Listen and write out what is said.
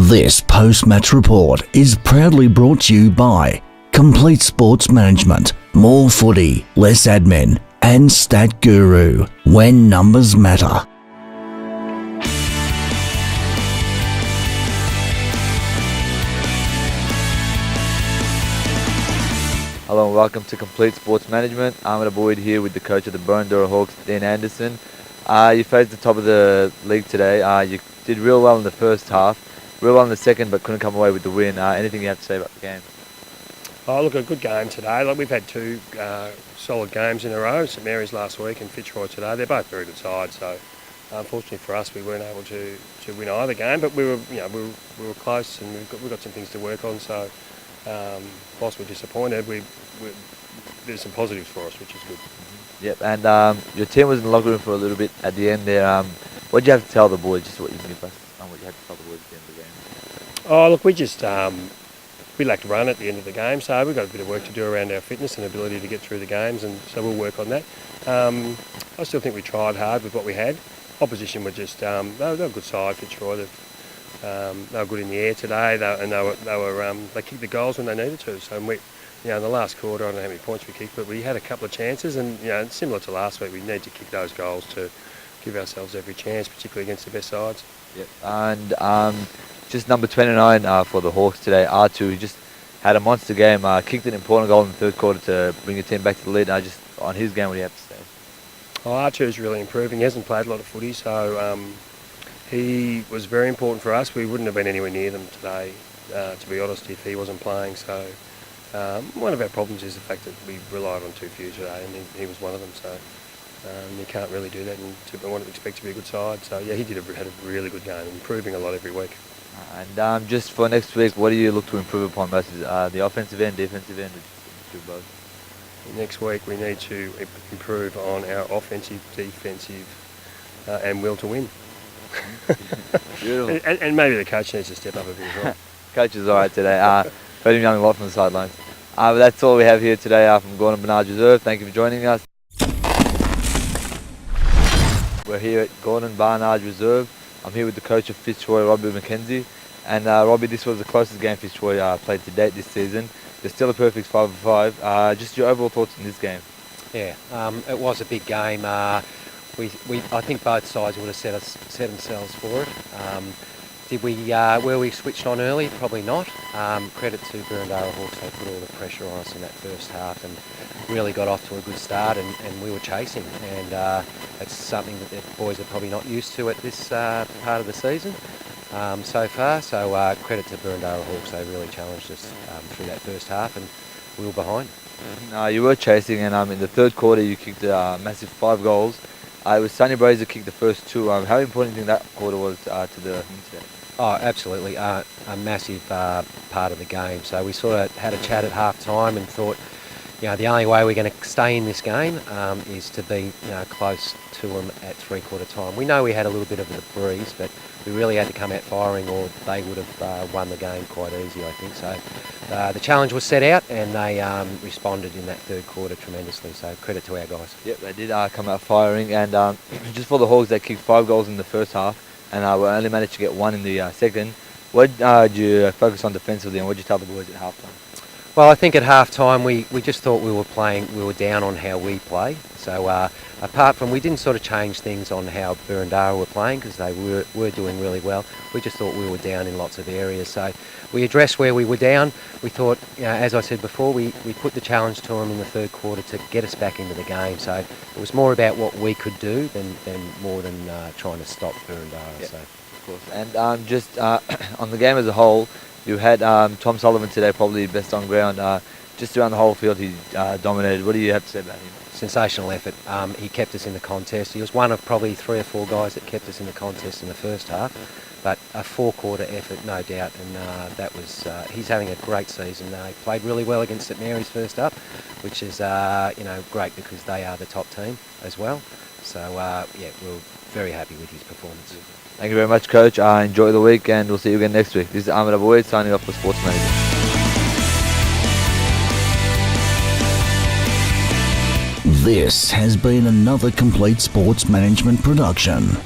This post-match report is proudly brought to you by Complete Sports Management, more footy, less admin, and Stat Guru, when numbers matter. Hello and welcome to Complete Sports Management. I'm ABOU-EID here with the coach of the Boroondara Hawks, Dean Anderson. You faced the top of the league today. You did real well in the first half, real well in the second, but couldn't come away with the win. Anything you have to say about the game? Oh, look, a good game today. Like, we've had two solid games in a row. St Mary's last week and Fitzroy today. They're both very good sides. So, unfortunately for us, we weren't able to win either game. But we were close, and we've got some things to work on. So, whilst we're disappointed, there's some positives for us, which is good. Yep, and your team was in the locker room for a little bit at the end there. What did you have to tell the boys? Just what you can give us on what you had to tell the boys at the end of the game. Oh, look, we lacked run at the end of the game, so we've got a bit of work to do around our fitness and ability to get through the games, and so we'll work on that. I still think we tried hard with what we had. Opposition were just they were a good side, Fitzroy. They were good in the air today, they kicked the goals when they needed to. So in the last quarter, I don't know how many points we kicked, but we had a couple of chances, and similar to last week, we need to kick those goals to give ourselves every chance, particularly against the best sides. Yep, and just number 29 for the Hawks today, R2, he just had a monster game, kicked an important goal in the third quarter to bring the team back to the lead. Just on his game, what do you have to say? Oh, R2 is really improving. He hasn't played a lot of footy, so he was very important for us. We wouldn't have been anywhere near them today, to be honest, if he wasn't playing. So one of our problems is the fact that we relied on too few today, and he was one of them. So you can't really do that and expect to be a good side. So yeah, he had a really good game, improving a lot every week. And just for next week, what do you look to improve upon most? The offensive end, defensive end, or just do both? Next week we need to improve on our offensive, defensive, and will to win. Beautiful. and maybe the coach needs to step up a bit as well. Coach is all right today. Heard him yelling a lot from the sidelines. But that's all we have here today from Gordon Barnard's Reserve. Thank you for joining us. We're here at Gordon Barnard's Reserve. I'm here with the coach of Fitzroy, Robbie McKenzie. And Robbie, this was the closest game Fitzroy played to date this season. They're still a perfect 5-5. Just your overall thoughts on this game? Yeah, it was a big game. I think both sides would have set themselves for it. Were we switched on early? Probably not. Credit to Boroondara Hawks, they put all the pressure on us in that first half and really got off to a good start, and we were chasing. And it's something that the boys are probably not used to at this part of the season so far. So credit to Boroondara Hawks, they really challenged us through that first half, and we were behind. You were chasing, and in the third quarter you kicked a massive 5 goals. It was Sonny Brazier kicked the first 2. How important do you think that quarter was to the win today? Oh, absolutely. A massive part of the game. So we sort of had a chat at half time and thought, the only way we're going to stay in this game is to be close to them at three-quarter time. We know we had a little bit of a breeze, but we really had to come out firing, or they would have won the game quite easy, I think. So the challenge was set out, and they responded in that third quarter tremendously. So credit to our guys. Yep, they did come out firing, and just for the Hawks, they kicked 5 goals in the first half, and we only managed to get 1 in the second. What did you focus on defensively, and what did you tell the boys at halftime? Well, I think at half-time we just thought we were down on how we play. So apart from, we didn't sort of change things on how Boroondara were playing, because they were doing really well. We just thought we were down in lots of areas. So we addressed where we were down. We thought, as I said before, we put the challenge to them in the third quarter to get us back into the game. So it was more about what we could do than trying to stop Boroondara. Yep, so. Of course. And just on the game as a whole, you had Tom Sullivan today, probably best on ground. Just around the whole field, he dominated. What do you have to say about him? Sensational effort. He kept us in the contest. He was one of probably 3 or 4 guys that kept us in the contest in the first half. But a 4-quarter effort, no doubt, and he's having a great season. He played really well against St Mary's first up, which is great because they are the top team as well. So we're very happy with his performance. Thank you very much, Coach. Enjoy the week, and we'll see you again next week. This is Ahmed ABOU-EID signing off for Sports Management. This has been another Complete Sports Management production.